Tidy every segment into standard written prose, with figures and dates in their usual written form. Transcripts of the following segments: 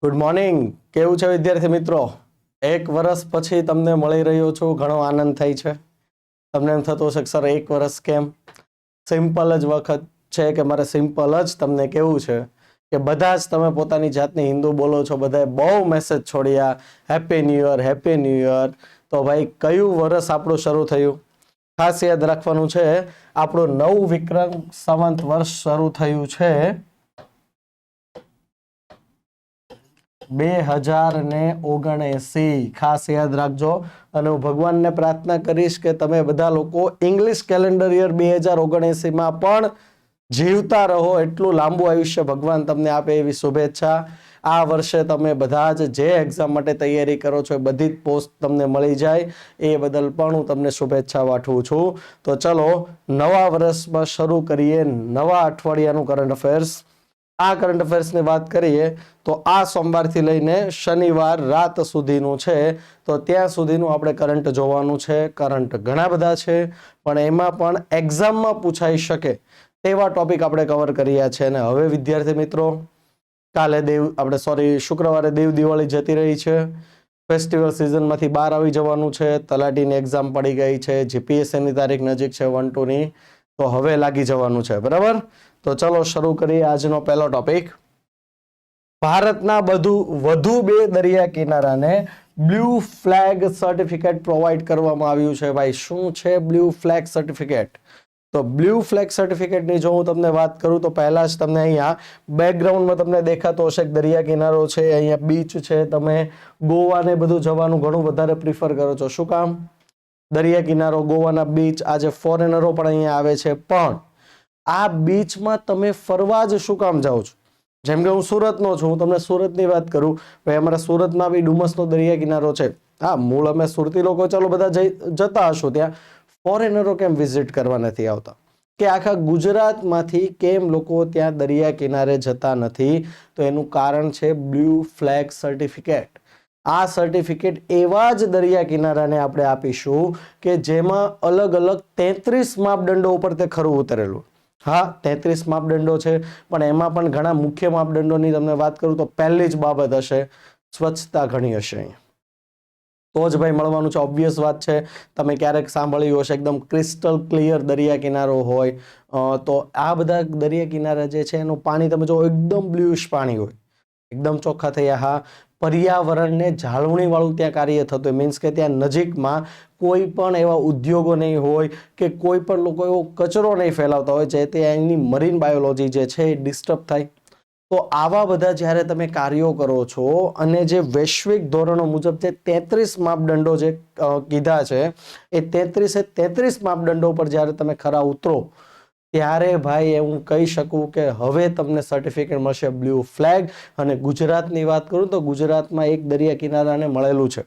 Good morning. કેવું છે વિદ્યાર્થી મિત્રો? એક વર્ષ પછી તમને મળી રહ્યો છું, ઘણો આનંદ થાય છે. તમને એમ થતું હશે કે સર એક વર્ષ કેમ? સિમ્પલ જ વખત છે કે મારે સિમ્પલ જ તમને કેવું છે કે બધા જ તમે પોતાની જાતની હિન્દુ બોલો છો, બધાએ બહુ મેસેજ છોડ્યા happy new year, happy new year. તો ભાઈ કયું વર્ષ આપણું શરૂ થયું? ખાસ યાદ રાખવાનું છે, આપણું નવું વિક્રમ સંવત વર્ષ શરૂ થયું છે 2079. ખાસ યાદ રાખજો. અને હું ભગવાનને પ્રાર્થના કરીશ કે તમે બધા લોકો ઇંગ્લિશ કેલેન્ડર યર 2079 માં પણ જીવતા રહો, એટલું લાંબુ આયુષ્ય ભગવાન તમને આપે એવી શુભેચ્છા. આ વર્ષે તમે બધા જ જે એક્ઝામ માટે તૈયારી કરો છો એ બધી જ પોસ્ટ તમને મળી જાય એ બદલ પણ હું તમને શુભેચ્છા પાઠવું છું. તો ચલો નવા વર્ષમાં શરૂ કરીએ નવા અઠવાડિયાનું કરંટ અફેર્સ. આ કરંટ અફેર્સની વાત કરીએ તો આ સોમવારથી લઈને શનિવાર રાત સુધીનું છે, તો ત્યાં સુધીનું આપણે કરંટ જોવાનું છે. કરંટ ઘણા બધા છે, પણ એમાં પણ એક્ઝામમાં પૂછાઈ શકે તેવા ટોપિક આપણે કવર કર્યા છે. અને હવે વિદ્યાર્થી મિત્રો, કાલે શુક્રવારે દેવ દિવાળી જતી રહી છે. ફેસ્ટિવલ સિઝનમાંથી બહાર આવી જવાનું છે. તલાટીની એક્ઝામ પડી ગઈ છે, જીપીએસસીની તારીખ નજીક છે 1-2 ની, તો હવે લાગી જવાનું છે. બરાબર, તો ચલો શરૂ કરીએ આજનો પહેલો ટોપિક. ભારતના વધુ 2 દરિયા કિનારાને બ્લુ ફ્લેગ સર્ટિફિકેટ પ્રોવાઈડ કરવામાં આવ્યું છે. ભાઈ શું છે બ્લુ ફ્લેગ સર્ટિફિકેટ? તો બ્લુ ફ્લેગ સર્ટિફિકેટની જો હું તમને વાત કરું તો પહેલા જ તમને અહીંયા બેકગ્રાઉન્ડમાં તમને દેખાતો હશે કે દરિયા કિનારો છે, અહીંયા બીચ છે. તમે ગોવાને બધું જવાનું ઘણું વધારે પ્રિફર કરો છો. શું કામ? દરિયા કિનારો, ગોવાના બીચ. આજે ફોરેનરો પણ અહીંયા આવે છે, પણ આ બીચમાં તમે ફરવા જ શું કામ જાઓ છો? જેમ કે હું સુરતનો છું, હું તમને સુરતની વાત કરું. ભાઈ અમારા સુરતમાં બી ડુમસનો દરિયા કિનારો છે. હા, મૂળ અમે સુરતી લોકો ચાલો બધા જતા હશો ત્યાં. ફોરેનરો કેમ વિઝિટ કરવા નથી આવતા? કે આખા ગુજરાતમાંથી કેમ લોકો ત્યાં દરિયા કિનારે જતા નથી? તો એનું કારણ છે બ્લુ ફ્લેગ સર્ટિફિકેટ. આ સર્ટિફિકેટ એવા જ દરિયા કિનારાને આપણે આપીશું કે જેમાં અલગ અલગ 33 માપદંડો ઉપર તે ખરું ઉતરેલું. હા, 33 માપદંડો છે, પણ એમાં પણ ઘણા મુખ્ય માપદંડોની તમને વાત કરું તો પહેલી જ બાબત હશે સ્વચ્છતા ઘણી હશે. તો જ ભાઈ મળવાનું છે. ઓબ્વિયસ વાત છે. તમે ક્યારેક સાંભળ્યું હશે એકદમ ક્રિસ્ટલ ક્લિયર દરિયા કિનારો હોય, તો આ બધા દરિયા કિનારા જે છે એનું પાણી તમે જો એકદમ બ્લુઇશ પાણી હોય, એકદમ ચોખ્ખા થયા. હા, પર્યાવરણને જાળવણી વાળું ત્યાં કાર્ય થતું હોય. મીન્સ કે ત્યાં નજીકમાં કોઈ પણ એવા ઉદ્યોગો નહીં હોય કે કોઈ પણ લોકો એવો કચરો નહીં ફેલાવતા હોય જે ત્યાંની મરીન બાયોલોજી જે છે એ ડિસ્ટર્બ થાય. તો આવા બધા જ્યારે તમે કાર્યો કરો છો અને જે વૈશ્વિક ધોરણો મુજબ જે 33 માપદંડો જે કીધા છે એ 33 માપદંડો પર જ્યારે તમે ખરા ઉતરો ત્યારે ભાઈ હું કહી શકું કે હવે તમને સર્ટિફિકેટ મળશે બ્લુ ફ્લેગ. અને ગુજરાતની વાત કરું તો ગુજરાતમાં એક દરિયા કિનારાને મળેલું છે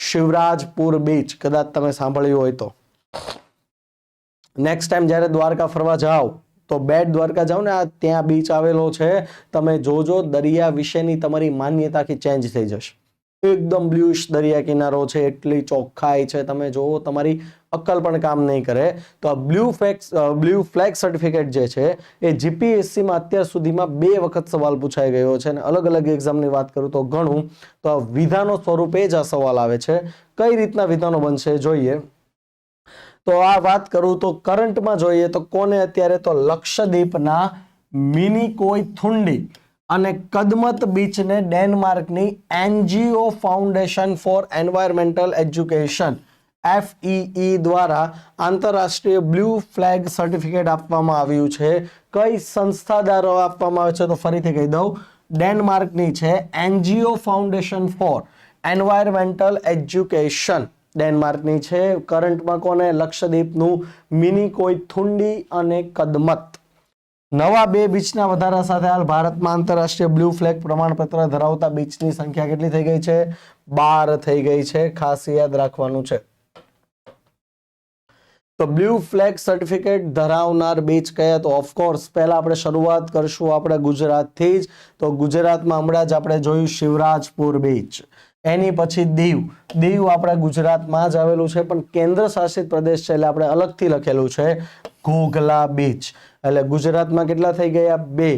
શિવરાજપુર બીચ. કદાચ તમે સાંભળ્યું હોય તો. નેક્સ્ટ ટાઈમ જ્યારે દ્વારકા ફરવા જાઓ તો બેટ દ્વારકા જાઓ ને, ત્યાં બીચ આવેલો છે. તમે જોજો દરિયા વિશેની તમારી માન્યતા આખી ચેન્જ થઈ જશે. એકદમ બ્લુઇશ દરિયા કિનારો છે, એટલી ચોખ્ખાઈ છે, તમે જોવો તમારી અક્કલ પણ કામ નહીં કરે. તો આ બ્લુ ફ્લેગ સર્ટિફિકેટ જે છે એ જીપીએસસીમાં અત્યાર સુધીમાં 2 વખત સવાલ પૂછાઈ ગયો છે. અને અલગ અલગ એક્ઝામની વાત કરું તો ઘણું. તો આ વિધાનો સ્વરૂપે જ આ સવાલ આવે છે. કઈ રીતના વિધાનો બનશે જોઈએ. તો આ વાત કરું તો કરંટમાં જોઈએ તો કોને અત્યારે તો લક્ષદ્વીપના મિનિકોયથુંડી અને કદમત બીચને ડેનમાર્કની NGO foundation for environmental education FEE દ્વારા આંતરરાષ્ટ્રીય બ્લુ ફ્લેગ સર્ટિફિકેટ આપવામાં આવ્યું છે. કઈ સંસ્થા દ્વારા આપવામાં આવે છે તો ફરીથી કહી દઉં, ડેનમાર્કની છે NGO foundation for environmental education. ડેનમાર્કની છે. કરંટમાં કોને? લક્ષદ્વીપનું મિનિકોયથુંડી અને કદમત. નવા 2 બીચના વધારા સાથે હાલ ભારતમાં આંતરરાષ્ટ્રીય બ્લુ ફ્લેગ પ્રમાણપત્ર ધરાવતા બીચની સંખ્યા કેટલી થઈ ગઈ છે? 12 થઈ ગઈ છે. ખાસ યાદ રાખવાનું છે. તો બ્લુ ફ્લેગ સર્ટિફિકેટ ધરાવનાર બીચ કયા? તો ઓફકોર્સ પહેલા આપણે શરૂઆત કરશું આપણે ગુજરાતથી જ. તો ગુજરાતમાં હમણાં જ આપણે જોયું શિવરાજપુર બીચ. એની પછી દીવ આપણા ગુજરાતમાં જ આવેલું છે, પણ કેન્દ્ર શાસિત પ્રદેશ છે એટલે આપણે અલગથી લખેલું છે ઘોઘલા બીચ. એટલે ગુજરાતમાં કેટલા થઈ ગયા? 2.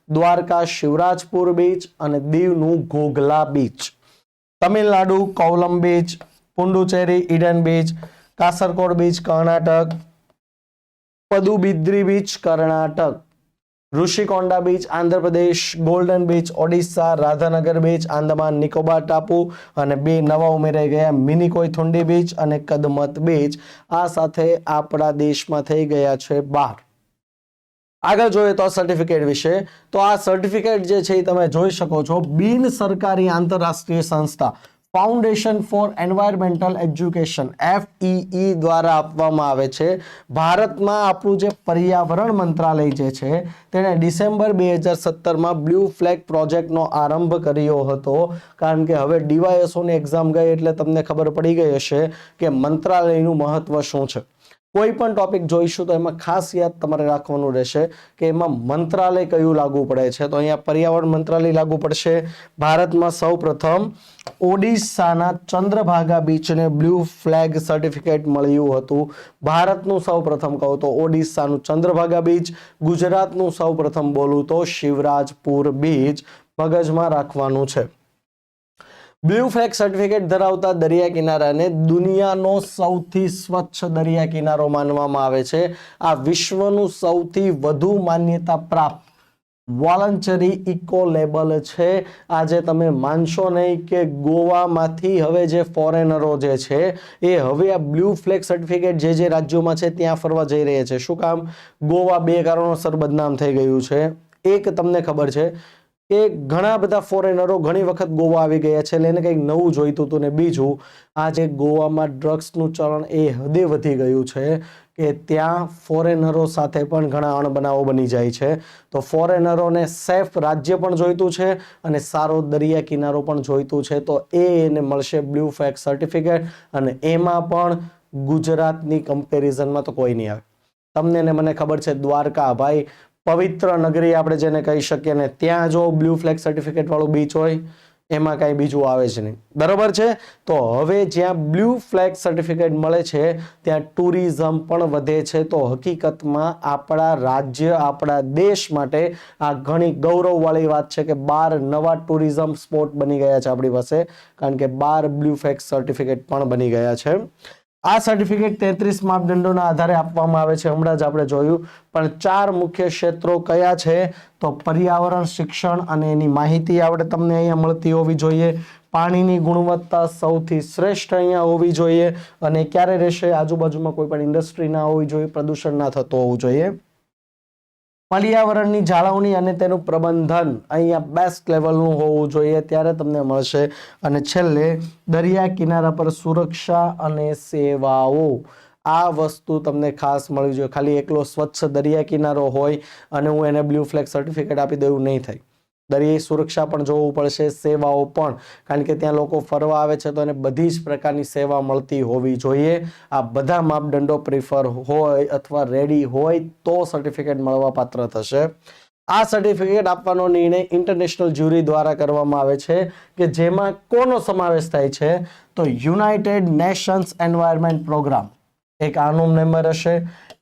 દ્વારકા શિવરાજપુર બીચ અને દીવનું Ghoghla beach. Tamil Nadu Kovalam beach, Puducherry Eden beach, Kasarkod beach Karnataka, Padubidri beach Karnataka, Rushikonda beach Andhra Pradesh, golden beach Odisha, Radhanagar beach Andaman Nicobar ટાપુ અને બે નવા ઉમેરાઈ ગયા મિનિકોયથુંડી બીચ અને કદમત બીચ. આ સાથે આપણા દેશમાં થઈ ગયા છે 12. આગળ જોઈએ તો સર્ટિફિકેટ વિશે. તો આ સર્ટિફિકેટ જે છે એ તમે જોઈ શકો છો બિન સરકારી આંતરરાષ્ટ્રીય સંસ્થા foundation for environmental education FEE દ્વારા આપવામાં આવે છે. ભારતમાં આપણું જે પર્યાવરણ મંત્રાલય જે છે તેણે ડિસેમ્બર 2017માં બ્લુ ફ્લેગ પ્રોજેક્ટનો આરંભ કર્યો હતો. કારણ કે હવે DYSOની એક્ઝામ ગઈ એટલે તમને ખબર પડી ગઈ હશે કે મંત્રાલયનું મહત્વ શું છે. કોઈ પણ ટોપિક જોઈશું તો એમાં ખાસ યાદ તમારે રાખવાનું રહેશે કે એમાં મંત્રાલય કયું લાગુ પડે છે. તો અહીંયા પર્યાવરણ મંત્રાલય લાગુ પડશે. ભારતમાં સૌ પ્રથમ ઓડિશાના ચંદ્રભાગા બીચને બ્લુ ફ્લેગ સર્ટિફિકેટ મળ્યું હતું. ભારતનું સૌ પ્રથમ કહું તો ઓડિશાનું ચંદ્રભાગા બીચ, ગુજરાતનું સૌ પ્રથમ બોલું તો શિવરાજપુર બીચ. મગજમાં રાખવાનું છે. બ્લુ ફ્લેગ સર્ટિફિકેટ ધરાવતા દરિયા કિનારાને દુનિયાનો સૌથી સ્વચ્છ દરિયા કિનારો માનવામાં આવે છે. આ વિશ્વનું સૌથી વધુ માન્યતા પ્રાપ્ત વોલન્ટરી ઇકો લેબલ છે. આજે તમે માનશો નહીં કે ગોવામાંથી હવે જે ફોરેનરો જે છે એ હવે આ બ્લુ ફ્લેગ સર્ટિફિકેટ જે રાજ્યોમાં છે ત્યાં ફરવા જઈ રહ્યા છે. શું કામ? ગોવા 2 કારણોસર બદનામ થઈ ગયું છે. એક તમને ખબર છે કે ઘણા બધા ફોરેનરો ઘણી વખત ગોવા આવી ગયા છે એટલે એને કંઈક નવું જોઈતું હતું. ને બીજું, આજે ગોવામાં ડ્રગ્સનું ચલણ એ હદે વધી ગયું છે કે ત્યાં ફોરેનરો સાથે પણ ઘણા અણબનાવો બની જાય છે. તો ફોરેનરોને સેફ રાજ્ય પણ જોઈતું છે અને સારો દરિયા કિનારો પણ જોઈતું છે. તો એને મળશે બ્લુ ફ્લેગ સર્ટિફિકેટ અને એમાં પણ ગુજરાતની કમ્પેરિઝનમાં તો કોઈ નહીં આવે. તમને ને મને ખબર છે દ્વારકા ભાઈ પવિત્ર નગરી આપણે જેને કહી શકીએ ને ત્યાં જો બ્લુ ફ્લેગ સર્ટિફિકેટ વાળું બીચ હોય એમાં કાંઈ બીજું આવે જ નહીં. બરોબર છે. તો હવે જ્યાં બ્લુ ફ્લેગ સર્ટિફિકેટ મળે છે ત્યાં ટુરિઝમ પણ વધે છે. તો હકીકતમાં આપણા રાજ્ય, આપણા દેશ માટે આ ઘણી ગૌરવવાળી વાત છે કે 12 નવા ટુરિઝમ સ્પોટ બની ગયા છે આપણી પાસે. કારણ કે 12 બ્લુ ફ્લેગ સર્ટિફિકેટ પણ બની ગયા છે. આ સર્ટિફિકેટ 33 માપદંડોના આધારે આપવામાં આવે છે. હમણાં જ આપણે જોયું. પણ 4 મુખ્ય ક્ષેત્રો કયા છે? તો પર્યાવરણ, શિક્ષણ અને એની માહિતી આપણે તમને અહીંયા મળતી હોવી જોઈએ. પાણીની ગુણવત્તા સૌથી શ્રેષ્ઠ અહીંયા હોવી જોઈએ. અને ક્યારે રહેશે? આજુબાજુમાં કોઈ પણ ઇન્ડસ્ટ્રી ના હોવી જોઈએ, પ્રદૂષણ ના થતું હોવું જોઈએ. પર્યાવરણની જાળવણી અને તેનું પ્રબંધન અહીંયા બેસ્ટ લેવલનું હોવું જોઈએ ત્યારે તમને મળશે. અને છેલ્લે દરિયા કિનારા પર સુરક્ષા અને સેવાઓ, આ વસ્તુ તમને ખાસ મળવી જોઈએ. ખાલી એકલો સ્વચ્છ દરિયા કિનારો હોય અને હું એને બ્લુ ફ્લેગ સર્ટિફિકેટ આપી દઉં નહીં થાય. દરિયાઈ સુરક્ષા પણ જોવું પડશે, સેવાઓ પણ. કારણ કે ત્યાં લોકો ફરવા આવે છે તો એને બધી જ પ્રકારની સેવા મળતી હોવી જોઈએ. આ બધા માપદંડો પ્રિફર હોય અથવા રેડી હોય તો સર્ટિફિકેટ મળવા પાત્ર થશે. આ સર્ટિફિકેટ આપવાનો નિર્ણય ઇન્ટરનેશનલ જ્યુરી દ્વારા કરવામાં આવે છે કે જેમાં કોનો સમાવેશ થાય છે? તો યુનાઇટેડ નેશન્સ એન્વાયરમેન્ટ પ્રોગ્રામ એક આનું મેમ્બર હશે.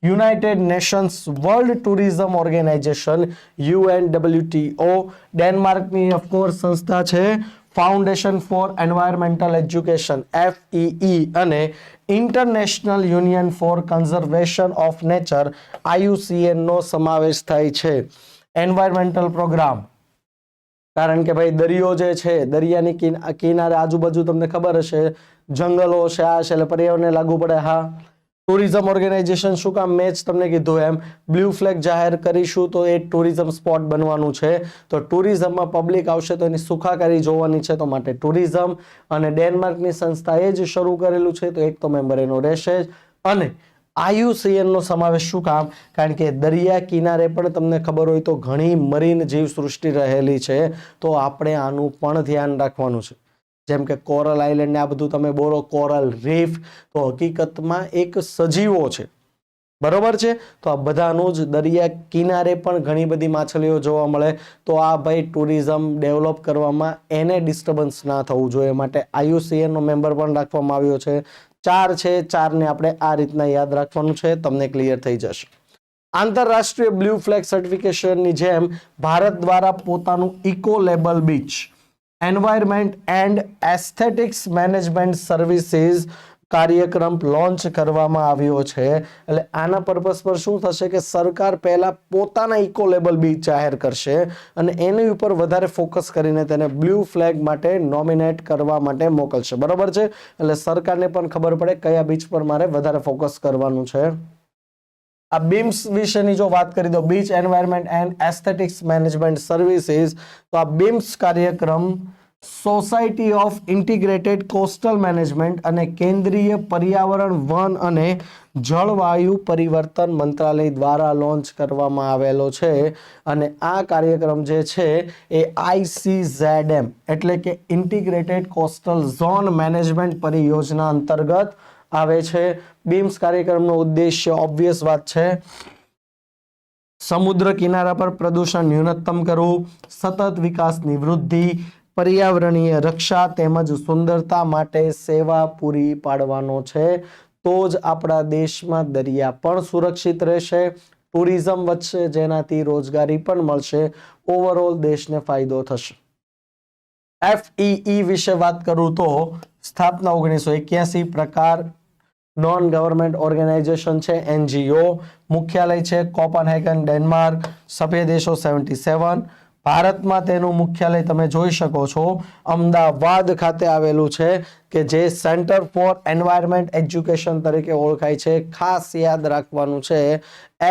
United Nations World Tourism Organization UNWTO, ડેનમાર્કની ઓફકોર્સ સંસ્થા છે foundation for environmental education FEE અને international union for conservation of nature IUCN નો સમાવેશ થાય છે. એન્વાયરમેન્ટલ પ્રોગ્રામ, કારણ કે ભાઈ દરિયો જે છે, દરિયાની કિનારે આજુબાજુ તમને ખબર હશે જંગલો છે, આ છે, એટલે પર્યાવરણને લાગુ પડે. હા, ટુરિઝમ ઓર્ગેનાઇઝેશન શું કામ? મેં જ તમને કીધું એમ બ્લુ ફ્લેગ જાહેર કરીશું તો એ ટુરિઝમ સ્પોટ બનવાનું છે. તો ટુરિઝમમાં પબ્લિક આવશે તો એની સુખાકારી જોવાની છે, તો માટે ટુરિઝમ અને ડેનમાર્કની સંસ્થાએ જ શરૂ કરેલું છે તો એક તો મેમ્બર એનો રહેશે જ. અને IUCN નો સમાવેશ શું કામ? કારણ કે દરિયા કિનારે પણ તમને ખબર હોય તો ઘણી મરીન જીવસૃષ્ટિ રહેલી છે. તો આપણે આનું પણ ધ્યાન રાખવાનું છે. જેમ કે કોરલ આઇલેન્ડ ને આ બધું તમે બોલો, કોરલ રીફ, તો હકીકતમાં એક સજીવો છે. બરોબર છે. તો આ બધાનું જ દરિયા કિનારે પણ ઘણી બધી માછલીઓ જોવા મળે. તો આ ભાઈ ટુરિઝમ ડેવલપ કરવામાં એને ડિસ્ટર્બન્સ ના થવું જોઈએ માટે IUCN નો મેમ્બર પણ રાખવામાં આવ્યો છે. 4 છે, 4 ને આપણે આ રીતના યાદ રાખવાનું છે, તમને ક્લિયર થઈ જશે. આંતરરાષ્ટ્રીય બ્લુ ફ્લેગ સર્ટિફિકેશનની જેમ ભારત દ્વારા પોતાનું eco label beach environment and aesthetics management services કાર્યક્રમ લોન્ચ કરવામાં આવ્યો છે. એટલે આના પર્પસ પર શું થશે કે સરકાર પહેલા પોતાના ઇકો લેબલ બીચ જાહેર કરશે અને એની ઉપર વધારે ફોકસ કરીને તેને બ્લુ ફ્લેગ માટે નોમિનેટ કરવા માટે મોકલશે. બરોબર છે. એટલે સરકારને પણ ખબર પડે કયા બીચ પર મારે વધારે ફોકસ કરવાનું છે. આ બીમ્સ વિશેની જો વાત કરી દો, beach environment and aesthetics management services, તો આ બીમ્સ કાર્યક્રમ society of integrated coastal management અને કેન્દ્રીય પર્યાવરણ, વન અને જળવાયુ પરિવર્તન મંત્રાલય દ્વારા લોન્ચ કરવામાં આવેલો છે. અને આ કાર્યક્રમ જે છે એ ICZM એટલે કે ઇન્ટિગ્રેટેડ કોસ્ટલ ઝોન મેનેજમેન્ટ પરિયોજના અંતર્ગત આવે છે. બીમ્સ કાર્યક્રમનો ઉદ્દેશ્ય ઓબ્વિયસ વાત છે, સમુદ્ર કિનારા પર પ્રદૂષણ ન્યૂનતમ કરવું, સતત વિકાસની વૃદ્ધિ, પર્યાવરણીય રક્ષા તેમજ સુંદરતા માટે સેવા પૂરી પાડવાનો છે. તો જ આપણા દેશમાં દરિયા પણ સુરક્ષિત રહેશે, ટુરિઝમ વધશે, જેનાથી રોજગારી પણ મળશે, ઓવરઓલ દેશને ફાયદો થશે. FEE વિશે વાત કરું તો સ્થાપના 1981, પ્રકાર નોન ગવર્મેન્ટ ઓર્ગેનાઇઝેશન છે, NGO, મુખ્યાલય છે કોપનહેગન, ડેનમાર્ક, સભ્ય દેશો 77. ભારતમાં તેનું મુખ્યાલય તમે જોઈ શકો છો અમદાવાદ ખાતે આવેલું છે, કે જે સેન્ટર ફોર એન્વાયરમેન્ટ એજ્યુકેશન તરીકે ઓળખાય છે. ખાસ યાદ રાખવાનું છે,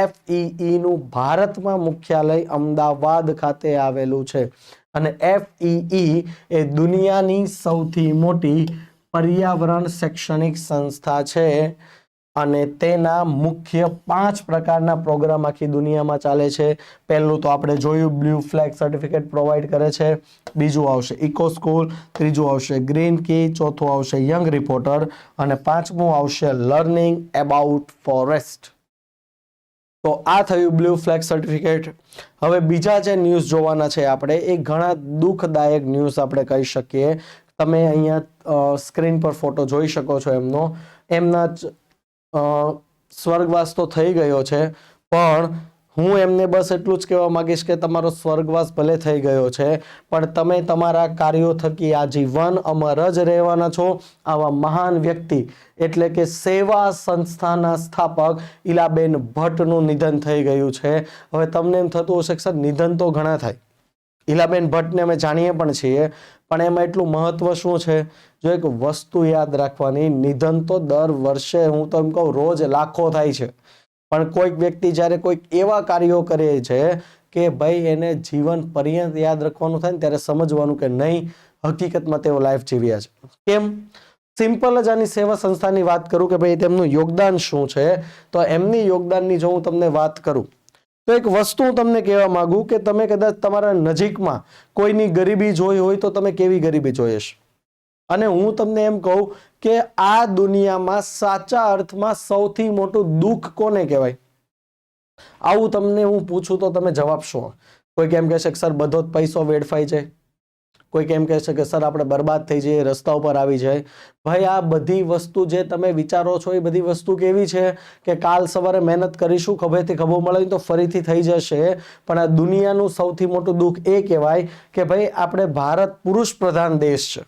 FEE નું ભારતમાં મુખ્યાલય અમદાવાદ ખાતે આવેલું છે. અને FEE એ દુનિયાની સૌથી મોટી પર્યાવરણ શૈક્ષણિક સંસ્થા છે અને તેના મુખ્ય 5 પ્રકારના પ્રોગ્રામ આખી દુનિયામાં ચાલે છે. પહેલું તો આપણે જોયું બ્લુ ફ્લેગ સર્ટિફિકેટ પ્રોવાઈડ કરે છે, બીજું આવશે ઇકો સ્કૂલ, ત્રીજું આવશે ગ્રીન કી, ચોથું આવશે યંગ રિપોર્ટર અને પાંચમું આવશે લર્નિંગ એબાઉટ ફોરેસ્ટ. તો આ થયું બ્લુ ફ્લેગ સર્ટિફિકેટ. હવે બીજા જે ન્યૂઝ જોવાના છે આપણે, એ ઘણા દુઃખદાયક ન્યૂઝ આપણે કહી શકીએ. તમે અહીંયા સ્ક્રીન પર ફોટો જોઈ શકો છો એમના સ્વર્ગવાસ તો થઈ ગયો છે, પણ હું એમને બસ એટલું જ કહેવા માંગીશ કે તમારો સ્વર્ગવાસ ભલે થઈ ગયો છે, પણ તમે તમારા કાર્યો થકી આજીવન અમર જ રહેવાના છો. આવા મહાન વ્યક્તિ એટલે કે સેવા સંસ્થાના સ્થાપક ઈલાબેન ભટ્ટનું નિધન થઈ ગયું છે. હવે તમને એમ થતું હશે કે સર નિધન તો ઘણા થાય, ઈલાબેન ભટ્ટને અમે જાણીએ પણ છીએ, પણ એમાં એટલું મહત્વ શું છે? જો એક વસ્તુ યાદ રાખવાની, નિધન તો દર વર્ષે હું તો એમ કહું રોજ લાખો થાય છે, પણ કોઈક વ્યક્તિ જ્યારે કોઈક એવા કાર્યો કરે છે કે ભાઈ એને જીવન પર્યંત યાદ રાખવાનું થાય ને, ત્યારે સમજવાનું કે નહીં, હકીકતમાં તેઓ લાઈફ જીવ્યા છે. કેમ? સિમ્પલ જ આની સેવા સંસ્થાની વાત કરું કે ભાઈ તેમનું યોગદાન શું છે, તો એમની યોગદાનની જો હું તમને વાત કરું તો એક વસ્તુ હું તમને કહેવા માંગુ કે તમે કદાચ તમારા નજીકમાં કોઈની ગરીબી જોઈ હોય તો તમે કેવી ગરીબી જોઈ હશે. અને હું તમને એમ કહું કે આ દુનિયામાં સાચા અર્થમાં સૌથી મોટું દુઃખ કોને કહેવાય? આવું તમને હું પૂછું તો તમે જવાબ શું? કોઈ કેમ કહેશે કે સર બધો જ પૈસો વેડફાઈ જાય, કોઈ કેમ કહેશે કે સર આપણે બરબાદ થઈ જઈએ, રસ્તા ઉપર આવી જાય. ભાઈ આ બધી વસ્તુ જે તમે વિચારો છો એ બધી વસ્તુ કેવી છે કે કાલ સવારે મહેનત કરીશું, ખભેથી ખભો મળે તો ફરીથી થઈ જશે. પણ આ દુનિયાનું સૌથી મોટું દુઃખ એ કહેવાય કે ભાઈ આપણે ભારત પુરુષ પ્રધાન દેશ છે,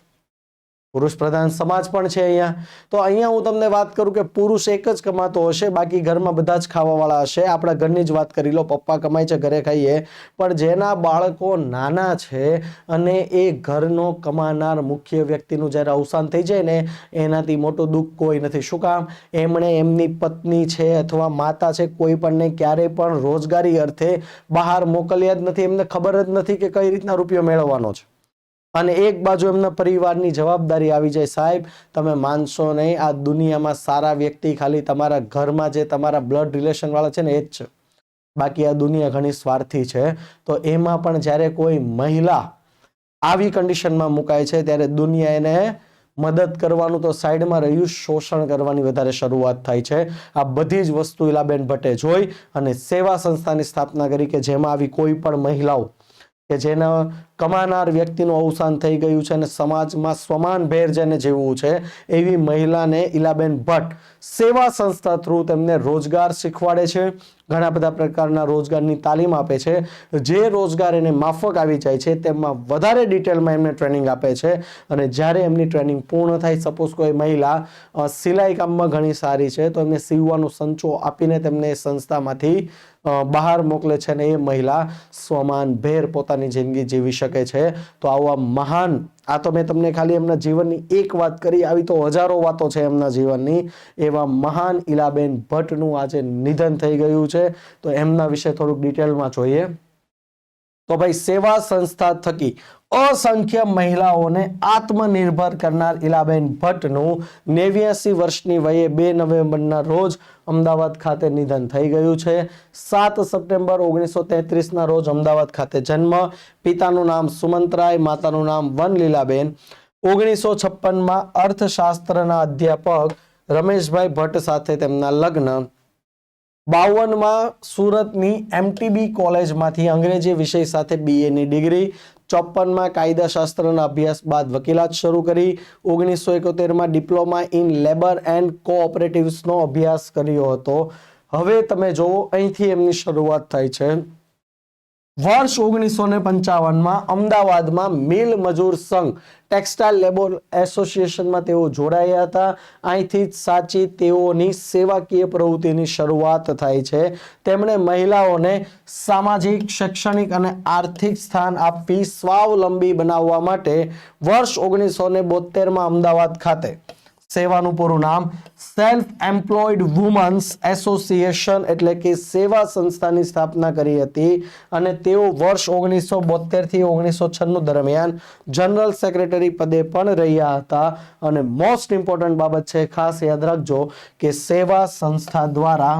પુરુષ પ્રધાન સમાજ પણ છે અહીંયા. તો અહીંયા હું તમને વાત કરું કે પુરુષ એક જ કમાતો હશે, બાકી ઘરમાં બધા જ ખાવાવાળા હશે. આપણા ઘરની જ વાત કરી લો, પપ્પા કમાય છે, ઘરે ખાઈએ, પણ જેના બાળકો નાના છે અને એ ઘરનો કમાનાર મુખ્ય વ્યક્તિનું જ્યારે અવસાન થઈ જાય ને, એનાથી મોટું દુઃખ કોઈ નથી. શું કામ? એમણે એમની પત્ની છે અથવા માતા છે, કોઈ પણને ક્યારેય પણ રોજગારી અર્થે બહાર મોકલ્યા જ નથી. એમને ખબર જ નથી કે કઈ રીતના રૂપિયો મેળવવાનો છે. અને એક બાજુ એમના પરિવારની જવાબદારી આવી જાય. સાહેબ તમે માનશો નહીં, આ દુનિયામાં સારા વ્યક્તિ ખાલી તમારા ઘરમાં જે તમારા બ્લડ રિલેશન વાળા છે ને એ જ છે, બાકી આ દુનિયા ઘણી સ્વાર્થી છે. તો એમાં પણ જ્યારે કોઈ મહિલા આવી કન્ડિશનમાં મુકાય છે ત્યારે દુનિયા એને મદદ કરવાનું તો સાઈડમાં રહ્યું, શોષણ કરવાની વધારે શરૂઆત થાય છે. આ બધી જ વસ્તુ ઈલાબેન ભટ્ટે જોઈ અને સેવા સંસ્થાની સ્થાપના કરી કે જેમાં આવી કોઈ પણ મહિલાઓ કે જેના કમાનાર વ્યક્તિનું અવસાન થઈ ગયું છે અને સમાજમાં સ્વમાન ભેર જેને જીવવું છે એવી મહિલાને ઈલાબેન ભટ્ટ સેવા સંસ્થા થ્રુ તેમને રોજગાર શીખવાડે છે, ઘણા બધા પ્રકારના રોજગારની તાલીમ આપે છે, જે રોજગાર એને માફક આવી જાય છે તેમાં વધારે ડિટેલમાં એમને ટ્રેનિંગ આપે છે અને જ્યારે એમની ટ્રેનિંગ પૂર્ણ થાય, સપોઝ કોઈ મહિલા સિલાઈ કામમાં ઘણી સારી છે તો એમને સીવવાનો સંચો આપીને તેમને સંસ્થામાંથી બહાર મોકલે છે અને એ મહિલા સ્વમાન ભેર પોતાની જિંદગી જીવી શકે છે. તો આવા મહાન, આ તો મેં તમને ખાલી એમના જીવનની એક વાત કરી, આવી તો હજારો વાતો છે એમના જીવનની, એવા મહાન ઈલાબેન ભટ્ટનું આજે નિધન થઈ ગયું છે. તો એમના વિશે થોડુંક ડિટેલમાં જોઈએ તો ભાઈ, સેવા સંસ્થા થકી અસંખ્ય મહિલાઓને આત્મનિર્ભર કરનાર ઈલાબેન ભટ્ટનું 89 વર્ષની વયે 2 નવેમ્બરના રોજ અમદાવાદ ખાતે નિધન થઈ ગયું છે. 7 સપ્ટેમ્બર 1933 ના રોજ અમદાવાદ ખાતે જન્મ. પિતાનું નામ સુમંતરાય, માતાનું નામ વનલીલાબેન. 1956માં અર્થશાસ્ત્રના અધ્યાપક રમેશભાઈ ભટ્ટ સાથે તેમના લગ્ન. 52માં સુરતની MTB કોલેજમાંથી અંગ્રેજી વિષય સાથે BA ની ડિગ્રી. 54માં કાયદાશાસ્ત્રના અભ્યાસ બાદ વકીલાત શરૂ કરી. 1971માં ડિપ્લોમા ઇન લેબર એન્ડ કોઓપરેટિવ્સનો અભ્યાસ કર્યો હતો. હવે તમે જુઓ, અહીંથી એમની શરૂઆત થાય છે. વર્ષ 1955માં અમદાવાદમાં મિલ મજૂર સંઘ ટેક્સટાઇલ લેબર એસોસિએશનમાં તેઓ જોડાયા હતા. અહીંથી જ સાચી તેઓની સેવાકીય પ્રવૃત્તિની શરૂઆત થાય છે. તેમણે મહિલાઓને સામાજિક, શૈક્ષણિક અને આર્થિક સ્થાન આપી સ્વાવલંબી બનાવવા માટે વર્ષ 1972માં અમદાવાદ ખાતે, સેવાનું પૂરું નામ સેલ્ફ એમ્પ્લોયડ વુમન્સ એસોસિએશન એટલે કે સેવા સંસ્થાની સ્થાપના કરી હતી અને તેઓ વર્ષ 1972 થી 1996 દરમિયાન જનરલ સેક્રેટરી પદે પણ રહ્યા હતા. અને મોસ્ટ ઇમ્પોર્ટન્ટ બાબત છે, ખાસ યાદ રાખજો કે સેવા સંસ્થા દ્વારા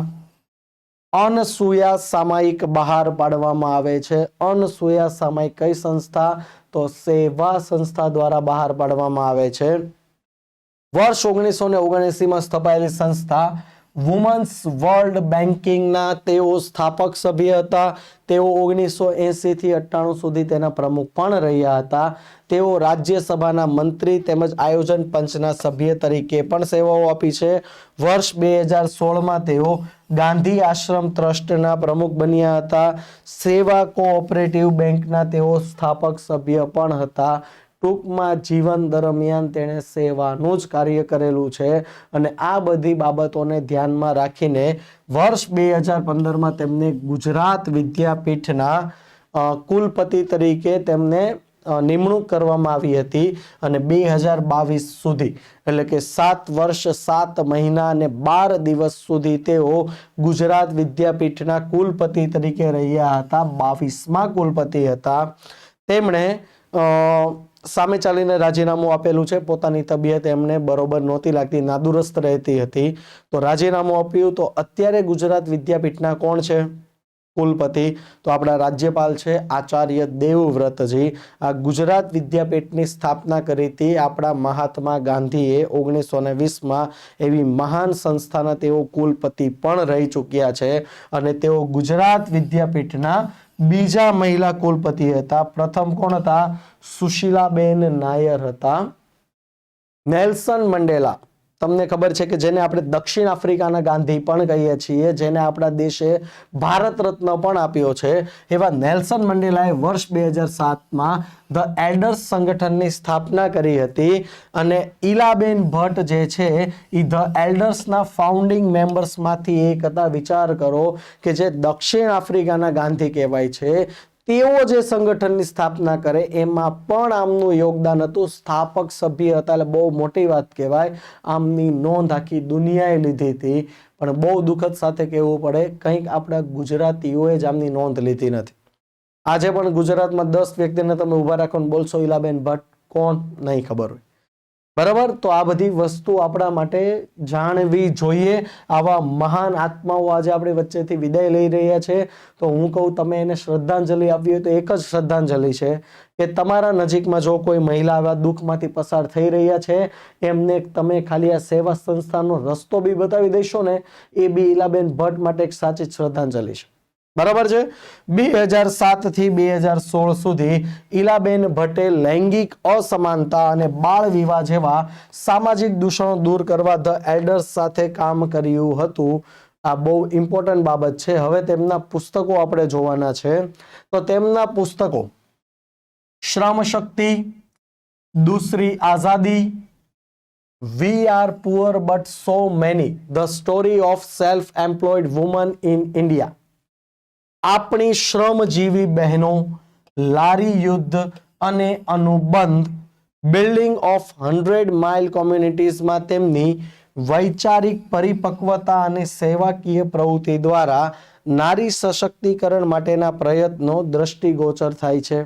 અનસૂયા સામાયિક બહાર પાડવામાં આવે છે. અનસૂયા સામાયિક કઈ સંસ્થા? તો સેવા સંસ્થા દ્વારા બહાર પાડવામાં આવે છે. વર્ષ 1979માં સ્થપાયેલી સંસ્થા વુમન્સ વર્લ્ડ બેન્કિંગના તેઓ સ્થાપક સભ્ય હતા. તેઓ 1980 થી 98 સુધી તેના પ્રમુખ પણ રહ્યા હતા. તેઓ રાજ્યસભાના મંત્રી તેમજ આયોજન પંચના સભ્ય તરીકે પણ સેવાઓ આપી છે. વર્ષ 2016માં તેઓ ગાંધી આશ્રમ ટ્રસ્ટના પ્રમુખ બન્યા હતા. સેવા કોઓપરેટિવ બેંકના તેઓ સ્થાપક સભ્ય પણ હતા. ટૂંકમાં જીવન દરમિયાન તેણે સેવાનું જ કાર્ય કરેલું છે અને આ બધી બાબતોને ધ્યાનમાં રાખીને વર્ષ 2015માં તેમને ગુજરાત વિદ્યાપીઠના કુલપતિ તરીકે તેમને નિમણૂક કરવામાં આવી હતી અને 2022 સુધી એટલે કે 7 વર્ષ 7 મહિના અને 12 દિવસ સુધી તેઓ ગુજરાત વિદ્યાપીઠના કુલપતિ તરીકે રહ્યા હતા. 22માં કુલપતિ હતા. તેમણે સામે ચાલીને રાજીનામું આપેલું છે. પોતાની તબિયત એમને બરોબર નહોતી લાગતી, નાદુરસ્ત રહેતી હતી તો રાજીનામું આપ્યું. તો અત્યારે ગુજરાત વિદ્યાપીઠના કોણ છે કુલપતિ? તો આપણા રાજ્યપાલ છે આચાર્ય દેવવ્રતજી. આ ગુજરાત વિદ્યાપીઠની સ્થાપના કરી હતી આપણા મહાત્મા ગાંધીએ 1920માં. એવી મહાન સંસ્થાના તેઓ કુલપતિ પણ રહી ચૂક્યા છે અને તેઓ ગુજરાત વિદ્યાપીઠના બીજા મહિલા કુલપતિ હતા. પ્રથમ કોણ હતા? સુશીલાબેન નાયર હતા. નેલ્સન મંડેલા, તમને ખબર છે કે જેને આપણે દક્ષિણ આફ્રિકાના ગાંધી પણ કહીએ છીએ, જેને આપણા દેશે ભારત રત્ન પણ આપ્યો છે, એવા નેલ્સન મંડેલાએ વર્ષ 2007માં ધ એલ્ડર્સ સંગઠનની સ્થાપના કરી હતી અને ઈલાબેન ભટ્ટ જે છે એ ધ એલ્ડર્સના ફાઉન્ડિંગ મેમ્બર્સમાંથી એક હતા. વિચાર કરો કે જે દક્ષિણ આફ્રિકાના ગાંધી કહેવાય છે તેઓ જે સંગઠનની સ્થાપના કરે એમાં પણ આમનું યોગદાન હતું. સ્થાપક સભ્ય હતા એટલે બહુ મોટી વાત કહેવાય. આમની નોંધ આખી દુનિયાએ લીધી હતી પણ બહુ દુઃખદ સાથે કહેવું પડે, કંઈક આપણા ગુજરાતીઓએ જ આમની નોંધ લીધી નથી. આજે પણ ગુજરાતમાં 10 વ્યક્તિને તમે ઉભા રાખો ને બોલશો ઈલાબેન ભટ્ટ કોણ, નહીં ખબર હોય. બરાબર? તો આ બધી વસ્તુ આપણા માટે જાણવી જોઈએ. આવા મહાન આત્માઓ આજે આપણી વચ્ચેથી વિદાય લઈ રહ્યા છે તો હું કહું તમે એને શ્રદ્ધાંજલિ આપવી હોય તો એક જ શ્રદ્ધાંજલિ છે કે તમારા નજીકમાં જો કોઈ મહિલા આવા દુઃખમાંથી પસાર થઈ રહ્યા છે એમને તમે ખાલી આ સેવા સંસ્થાનો રસ્તો બી બતાવી દેશો ને, એ બી ઈલાબેન ભટ્ટ માટે એક સાચી શ્રદ્ધાંજલિ છે. બરાબર છે. 2007 થી 2016 સુધી ઈલાબેન ભટ્ટે લૈંગિક અસમાનતા અને બાળ વિવાહ જેવા સામાજિક દૂષણો દૂર કરવા ધ એલ્ડર્સ સાથે કામ કર્યું હતું. આ બહુ ઇમ્પોર્ટન્ટ બાબત છે. હવે તેમના પુસ્તકો આપણે જોવાના છે. તો તેમના પુસ્તકો શ્રમ શક્તિ, દૂસરી આઝાદી, we are poor but so many, the story of self employed woman in India, આપણી શ્રમજીવી બહેનો, લારી યુદ્ધ અને અનુબંધ, બિલ્ડિંગ ઓફ 100 માઇલ કોમ્યુનિટીઝમાં તેમની વૈચારિક પરિપક્વતા અને સેવાકીય પ્રવૃત્તિ દ્વારા નારી સશક્તિકરણ માટેના પ્રયત્નો દ્રષ્ટિગોચર થાય છે.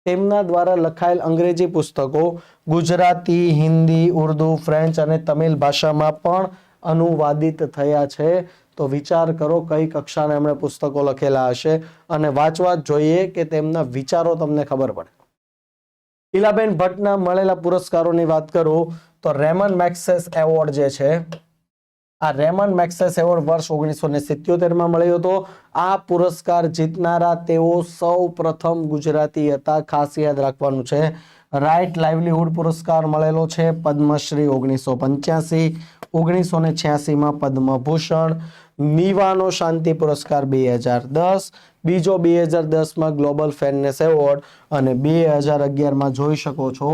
તેમના દ્વારા લખાયેલ અંગ્રેજી પુસ્તકો ગુજરાતી, હિન્દી, ઉર્દુ, ફ્રેન્ચ અને તમિલ ભાષામાં પણ અનુવાદિત થયા છે. તો વિચાર કરો કઈ કક્ષાના એમણે પુસ્તકો લખેલા હશે અને વાંચવા જોઈએ કે તેમના વિચારો તમને ખબર પડે. ઈલાબેન ભટ્ટના મળેલા પુરસ્કારોની વાત કરું તો રેમન મેગ્સેસ એવોર્ડ જે છે, આ રેમન મેગ્સેસ એવોર્ડ વર્ષ 1977 મળ્યો હતો. આ પુરસ્કાર જીતનારા તેઓ સૌ પ્રથમ ગુજરાતી હતા. ખાસ યાદ રાખવાનું છે. રાઇટ લાઇવલીહુડ પુરસ્કાર મળેલો છે. પદ્મશ્રી 1985, 1986 પદ્મભૂષણ, નીવાનો શાંતિ પુરસ્કાર 2010, બીજો 2010 ગ્લોબલ ફેરનેસ એવોર્ડ અને 2011 જોઈ શકો છો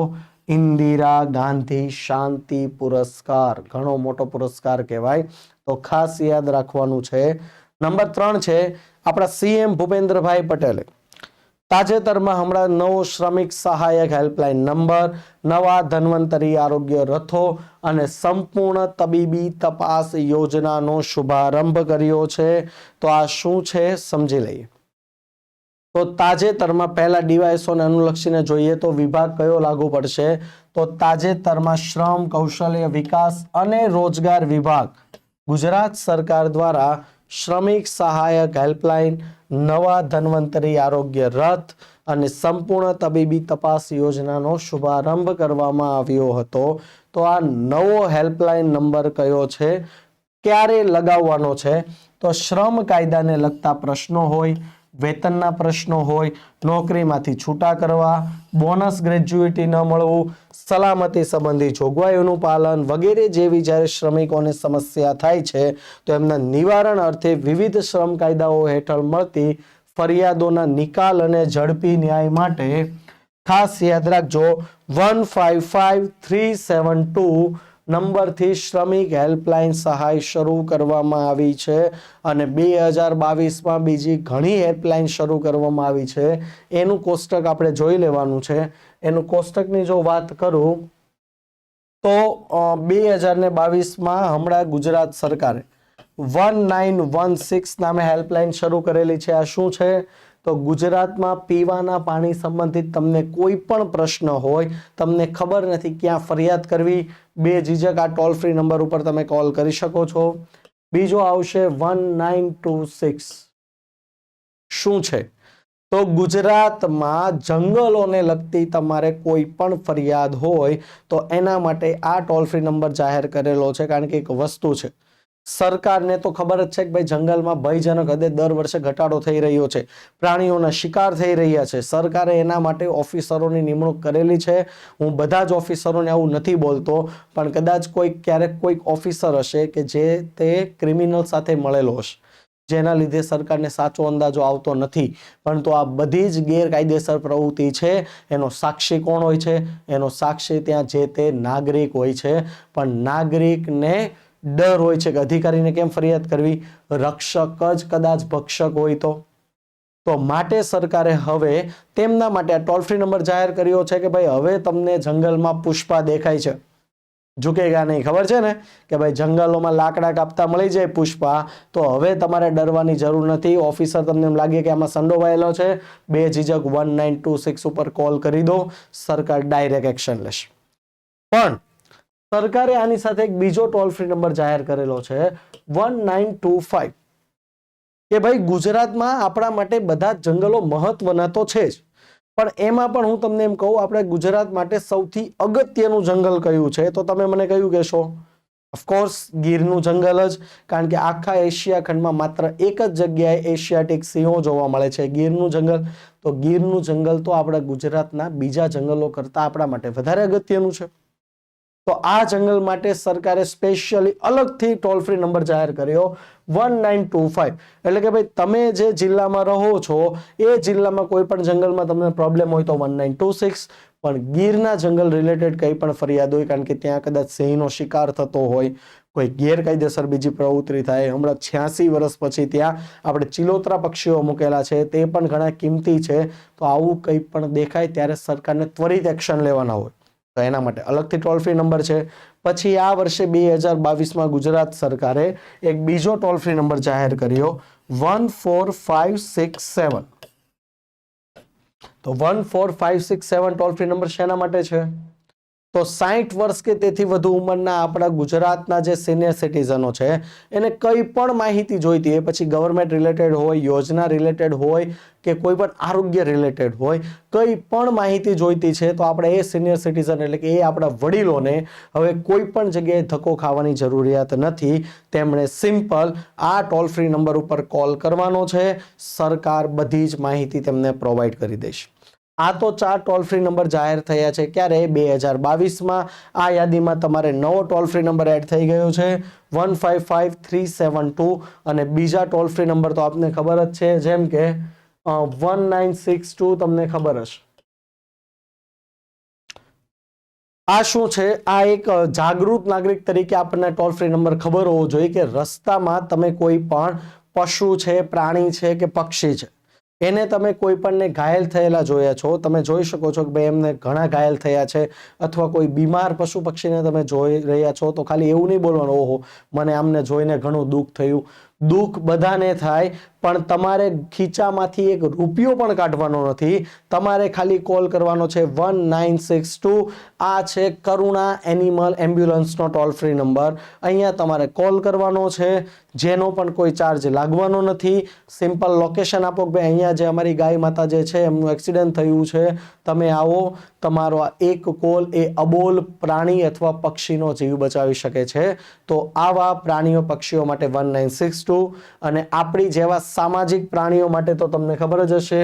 ઇન્દિરા ગાંધી શાંતિ પુરસ્કાર. ઘણો મોટો પુરસ્કાર કહેવાય. તો ખાસ યાદ રાખવાનું છે. નંબર 3 છે આપણા સીએમ ભૂપેન્દ્રભાઈ પટેલે તાજેતરમાં હમણાં નવો શ્રમિક સહાયક હેલ્પલાઇન નંબર, નવા ધન્વંતરી આરોગ્ય રથો અને સંપૂર્ણ તબીબી તપાસ યોજનાનો શુભારંભ કર્યો છે. તો આ શું છે સમજી લઈએ. તો તાજેતરમાં પહેલા ડિવાઇસોને અનુલક્ષીને જોઈએ તો વિભાગ કયો લાગુ પડશે? તો તાજેતરમાં શ્રમ, કૌશલ્ય વિકાસ અને રોજગાર વિભાગ ગુજરાત સરકાર દ્વારા શ્રમિક સહાયક હેલ્પલાઇન, નવા ધન્વંતરી આરોગ્ય રથ અને સંપૂર્ણ તબીબી તપાસ યોજનાનો શુભારંભ કરવામાં આવ્યો હતો. તો આ નવો હેલ્પલાઇન નંબર કયો છે, ક્યારે લગાવવાનો છે? તો શ્રમ કાયદાને લગતા પ્રશ્નો હોય, વેતનના પ્રશ્નો હોય, નોકરીમાંથી છૂટા કરવા, બોનસ ગ્રેજ્યુઇટી ન મળવું, સલામતી સંબંધી જોગવાઈઓનું પાલન વગેરે જેવી જ્યારે શ્રમિકોને સમસ્યા થાય છે તો એમના નિવારણ અર્થે વિવિધ શ્રમ કાયદાઓ હેઠળ મળતી ફરિયાદોના નિકાલ અને ઝડપી ન્યાય માટે ખાસ યાદ રાખજો 155372 નંબરથી શ્રમિક હેલ્પલાઇન સહાય શરૂ કરવામાં આવી છે અને 2022 બીજી ઘણી હેલ્પલાઇન શરૂ કરવામાં આવી છે. એનું કોષ્ટક આપણે જોઈ લેવાનું છે. એનું કોષ્ટકની જો વાત કરું તો 2022 હમણાં ગુજરાત સરકારે 1916 નામે હેલ્પલાઇન શરૂ કરેલી છે. આ શું છે? તો ગુજરાતમાં પીવાના પાણી સંબંધિત તમને કોઈ પણ પ્રશ્ન હોય, તમને ખબર નથી ક્યાં ફરિયાદ કરવી, બેઝિઝક આ ટોલ ફ્રી નંબર ઉપર તમે કોલ કરી શકો છો. બીજો આવશે 1926. શું છે? તો ગુજરાતમાં જંગલોને લગતી તમારે કોઈ પણ ફરિયાદ હોય તો એના માટે આ ટોલ ફ્રી નંબર જાહેર કરેલો છે. કારણ કે એક વસ્તુ છે, સરકારને તો ખબર જ છે કે ભાઈ જંગલમાં ભયજનક હદે દર વર્ષે ઘટાડો થઈ રહ્યો છે, પ્રાણીઓના શિકાર થઈ રહ્યા છે. સરકારે એના માટે ઓફિસરોની નિમણૂક કરેલી છે. હું બધા જ ઓફિસરોને આવું નથી બોલતો, પણ કદાચ ક્યારેક કોઈક ઓફિસર હશે કે જે તે ક્રિમિનલ સાથે મળેલો હશે, જેના લીધે સરકારને સાચો અંદાજો આવતો નથી. પરંતુ આ બધી જ ગેરકાયદેસર પ્રવૃત્તિ છે એનો સાક્ષી કોણ હોય છે? એનો સાક્ષી ત્યાં જે તે નાગરિક હોય છે. પણ નાગરિકને ડર હોય છે કે અધિકારીને કેમ ફરિયાદ કરવી, રક્ષક જ કદાચ ભક્ષક હોય તો માટે સરકારે હવે તેમના માટે આ ટોલ ફ્રી નંબર જાહેર કર્યો છે કે ભાઈ હવે તમને જંગલમાં પુષ્પા દેખાય છે, ઝુકેગા નહીં. ખબર છે ને કે ભાઈ જંગલોમાં લાકડા કાપતા મળી જાય પુષ્પા, તો હવે તમારે ડરવાની જરૂર નથી. ઓફિસર તમને એમ લાગે કે આમાં સંડોવાયેલો છે, બેઝિઝક 1926 ઉપર કોલ કરી દો, સરકાર ડાયરેક્ટ એક્શન લેશે. પણ સરકારે આની સાથે એક બીજો ટોલ ફ્રી નંબર જાહેર કરેલો છે 1925 કે ભાઈ ગુજરાતમાં આપણા માટે બધા જંગલો મહત્વના તો છે જ, પણ એમાં પણ હું તમને એમ કહું આપણે ગુજરાત માટે સૌથી અગત્યનું જંગલ કયું છે? તો તમે મને કયું કહેશો? ઓફકોર્સ ગીરનું જંગલ જ, કારણ કે આખા એશિયા ખંડમાં માત્ર એક જ જગ્યાએ એશિયાટિક સિંહો જોવા મળે છે, ગીરનું જંગલ. તો ગીરનું જંગલ તો આપણા ગુજરાતના બીજા જંગલો કરતા આપણા માટે વધારે અગત્યનું છે. તો આ જંગલ માટે સરકારે સ્પેશિયલી અલગથી ટોલ ફ્રી નંબર જાહેર કર્યો 1925. એટલે કે ભાઈ તમે જે જિલ્લામાં રહો છો એ જિલ્લામાં કોઈ પણ જંગલમાં તમને પ્રોબ્લેમ હોય તો 1926, પણ ગીરના જંગલ રિલેટેડ કંઈ પણ ફરિયાદ હોય, કારણ કે ત્યાં કદાચ સિંહનો શિકાર થતો હોય, કોઈ ગેરકાયદેસર બીજી પ્રવૃત્તિ થાય. હમણાં 86 વર્ષ પછી ત્યાં આપણે ચિલોતરા પક્ષીઓ મૂકેલા છે, તે પણ ઘણા કિંમતી છે. તો આવું કંઈ પણ દેખાય ત્યારે સરકારને ત્વરિત એક્શન લેવાના હોય, તો એના માટે અલગથી ટોલ ફ્રી નંબર છે. પછી આ વર્ષે 2022માં ગુજરાત સરકારે એક બીજો ટોલ ફ્રી નંબર જાહેર કર્યો 14567. તો 14567 ટોલ ફ્રી નંબર શેના માટે છે? તો 60 વર્ષ કે તેથી વધુ ઉંમરના આપણા ગુજરાતના જે સિનિયર સિટીઝનો છે એને કંઈ પણ માહિતી જોઈતી હોય, પછી ગવર્મેન્ટ રિલેટેડ હોય, યોજના રિલેટેડ હોય કે કોઈ પણ આરોગ્ય રિલેટેડ હોય, કંઈ પણ માહિતી જોઈતી છે તો આપણે એ સિનિયર સિટીઝન એટલે કે એ આપણા વડીલોને હવે કોઈ પણ જગ્યાએ ધક્કો ખાવાની જરૂરિયાત નથી. તેમણે સિમ્પલ આ ટોલ ફ્રી નંબર ઉપર કોલ કરવાનો છે, સરકાર બધી જ માહિતી તેમને પ્રોવાઈડ કરી દેશે. આ તો 4 ટોલ ફ્રી નંબર જાહેર થયા છે. ક્યારે? 2022માં. આ યાદીમાં તમારે નવો ટોલ ફ્રી નંબર એડ થઈ ગયો છે 155372, અને બીજા ટોલ ફ્રી નંબર તો આપને ખબર જ છે, જેમ કે 1962 તમને ખબર હશે. આ શું છે? આ એક જાગૃત નાગરિક તરીકે આપણને ટોલ ફ્રી નંબર ખબર હોવો જોઈએ કે રસ્તામાં તમે કોઈ પણ પશુ છે, પ્રાણી છે કે પક્ષી છે, એને તમે કોઈ પણને ઘાયલ થયેલા જોયા છો, તમે જોઈ શકો છો કે ભાઈ એમને ઘણા ઘાયલ થયા છે, અથવા કોઈ બીમાર પશુ પક્ષીને તમે જોઈ રહ્યા છો, તો ખાલી એવું નહીં બોલવાનું ઓહો મને આમને જોઈને ઘણું દુઃખ થયું. દુઃખ બધાને થાય, પણ તમારે ખીચામાંથી એક રૂપિયો પણ કાઢવાનો નથી. તમારે ખાલી કોલ કરવાનો છે 1962. આ છે કરુણા એનિમલ એમ્બ્યુલન્સનો ટોલ ફ્રી નંબર. અહીંયા તમારે કોલ કરવાનો છે, જેનો પણ કોઈ ચાર્જ લાગવાનો નથી. સિમ્પલ લોકેશન આપો કે ભાઈ અહીંયા જે અમારી ગાય માતા જે છે એમનું એક્સિડન્ટ થયું છે, તમે આવો. તમારો આ એક કોલ એ અબોલ પ્રાણી અથવા પક્ષીનો જીવ બચાવી શકે છે. તો આવા પ્રાણીઓ પક્ષીઓ માટે 1962, અને આપણી જેવા સામાજિક પ્રાણીઓ માટે તો તમને ખબર જ હશે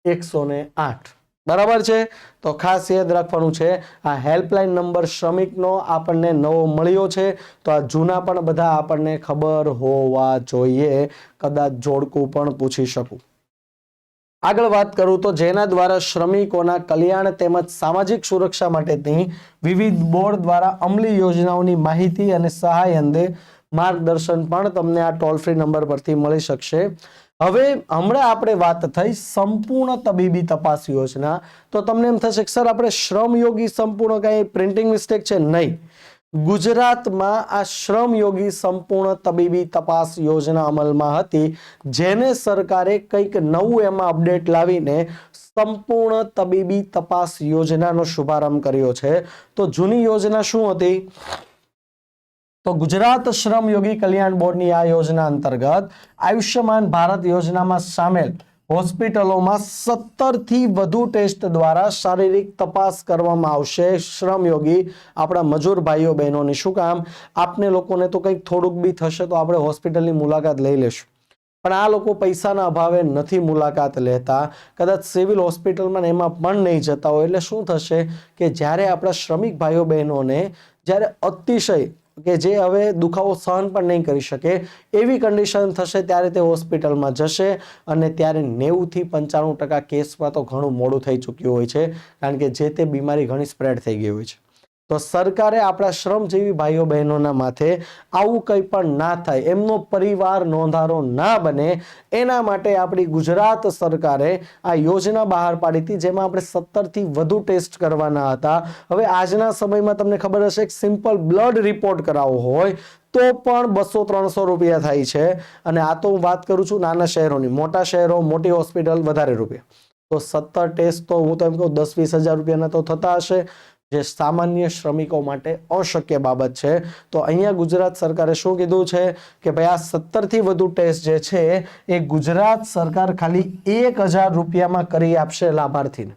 108. બરાબર છે? તો ખાસ યાદ રાખવાનું છે, આ હેલ્પલાઇન નંબર શ્રમિકનો આપણને નવો મળ્યો છે, તો આ જૂના પણ બધા આપણને ખબર હોવા જોઈએ. કદાચ જોડકું પણ પૂછી શકું. આગળ વાત કરું તો જેના દ્વારા શ્રમિકોના કલ્યાણ તેમજ સામાજિક સુરક્ષા માટેની વિવિધ બોર્ડ દ્વારા અમલી યોજનાઓની માહિતી અને સહાય અંગે માર્ગદર્શન પણ તમને આ ટોલ ફ્રી નંબર પરથી મળી શકશે. હવે હમણાં આપણે વાત થઈ સંપૂર્ણ તબીબી તપાસ યોજના, તો તમને એમ થશે કે સર આપણે શ્રમયોગી સંપૂર્ણ કઈ પ્રિન્ટિંગ મિસ્ટેક છે? નહીં. ગુજરાતમાં આ શ્રમયોગી સંપૂર્ણ તબીબી તપાસ યોજના અમલમાં હતી, જેને સરકારે કંઈક નવું એમાં અપડેટ લાવીને સંપૂર્ણ તબીબી તપાસ યોજનાનો શુભારંભ કર્યો છે. તો જૂની યોજના શું હતી? તો ગુજરાત શ્રમયોગી કલ્યાણ બોર્ડની આ યોજના અંતર્ગત આયુષ્યમાન ભારત યોજનામાં સામેલ હોસ્પિટલોમાં 17 થી વધુ ટેસ્ટ દ્વારા શારીરિક તપાસ કરવામાં આવશે. શ્રમયોગી આપણા મજૂર ભાઈઓ બહેનોની. શું કામ? આપને લોકોને તો કંઈક થોડુંક બી થશે તો આપણે હોસ્પિટલની મુલાકાત લઈ લેશું, પણ આ લોકો પૈસાના અભાવે નથી મુલાકાત લેતા, કદાચ સિવિલ હોસ્પિટલમાં એમાં પણ નહીં જતા હોય. એટલે શું થશે કે જ્યારે આપણા શ્રમિક ભાઈઓ બહેનોને જ્યારે અતિશય કે જે હવે દુખાવો સહન પણ નહીં કરી શકે એવી કન્ડિશન થશે, ત્યારે તે હોસ્પિટલમાં જશે, અને ત્યારે 90 થી 95% કેસમાં તો ઘણું મોડું થઈ ચૂક્યું હોય છે, કારણ કે જે તે બીમારી ઘણી સ્પ્રેડ થઈ ગઈ હોય છે. તો સરકારે આપણા શ્રમજીવી ભાઈઓ બહેનોના માથે આવું કંઈ પણ ના થાય, એમનો પરિવાર નોંધારો ના બને, એના માટે આપણી ગુજરાત સરકારે આ યોજના બહાર પાડી હતી, જેમાં આપણે 17 થી વધુ ટેસ્ટ કરવાના હતા. હવે આજના સમયમાં તમને ખબર હશે કે સિમ્પલ બ્લડ રિપોર્ટ કરાવવો હોય તો પણ 200-300 રૂપિયા થાય છે. અને આ તો હું વાત કરું છું નાના શહેરોની. મોટા શહેરો, મોટી હોસ્પિટલ વધારે રૂપિયા. તો 17 ટેસ્ટ તો હું તો એમ કહું 10-20 હજાર રૂપિયાના તો થતા હશે, જે સામાન્ય શ્રમિકો માટે અશક્ય બાબત છે. તો અહીંયા ગુજરાત સરકારે શું કીધું છે કે ભાઈ આ 17 થી વધુ ટેસ્ટ જે છે એ ગુજરાત સરકાર ખાલી 1000 રૂપિયામાં કરી આપશે લાભાર્થીને.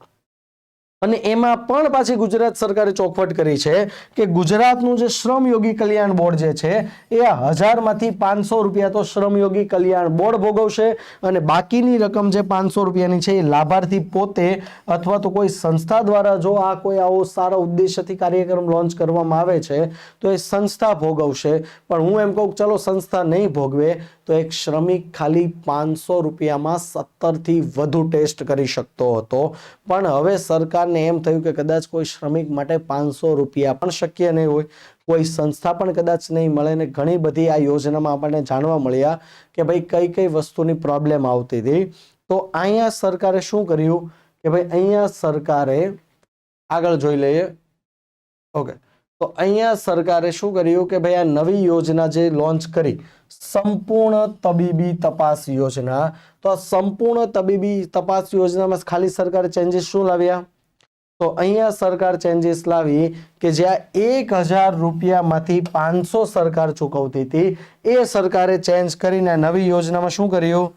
અને એમાં પણ પાછી ગુજરાત સરકારે ચોખવટ કરી છે કે ગુજરાતનું જે શ્રમયોગી કલ્યાણ બોર્ડ જે છે એ 1000 માંથી 500 રૂપિયા તો શ્રમયોગી કલ્યાણ બોર્ડ ભોગવશે અને બાકીની રકમ જે 500 રૂપિયાની છે એ લાભાર્થી પોતે અથવા તો કોઈ સંસ્થા દ્વારા જો આ કોઈ આવો સારા ઉદ્દેશ્યથી કાર્યક્રમ લોન્ચ કરવામાં આવે છે તો એ સંસ્થા ભોગવશે. પણ હું એમ કહું ચલો સંસ્થા નહીં ભોગવે તો એક શ્રમિક ખાલી 500 રૂપિયામાં 17 થી વધુ ટેસ્ટ કરી શકતો હતો. પણ હવે સરકારને એમ થયું કે કદાચ કોઈ શ્રમિક માટે 500 રૂપિયા પણ શક્ય નહીં હોય, કોઈ સંસ્થા પણ કદાચ નહીં મળે. ને ઘણી બધી આ યોજનામાં આપણને જાણવા મળ્યા કે ભાઈ કઈ કઈ વસ્તુની પ્રોબ્લેમ આવતી હતી. તો અહીંયા સરકારે શું કર્યું કે ભાઈ અહીંયા સરકારે આગળ જોઈ લઈએ. ઓકે, તો અહીંયા સરકારે શું કર્યું કે ભાઈ આ નવી યોજના જે લોન્ચ કરી સંપૂર્ણ તબીબી તપાસ યોજના, તો આ સંપૂર્ણ તબીબી તપાસ યોજનામાં ખાલી સરકારે ચેન્જીસ શું લાવ્યા? તો અહીંયા સરકાર ચેન્જીસ લાવી કે જ્યાં 1000 રૂપિયામાંથી 500 સરકાર ચૂકવતી હતી એ સરકારે ચેન્જ કરીને નવી યોજનામાં શું કર્યું?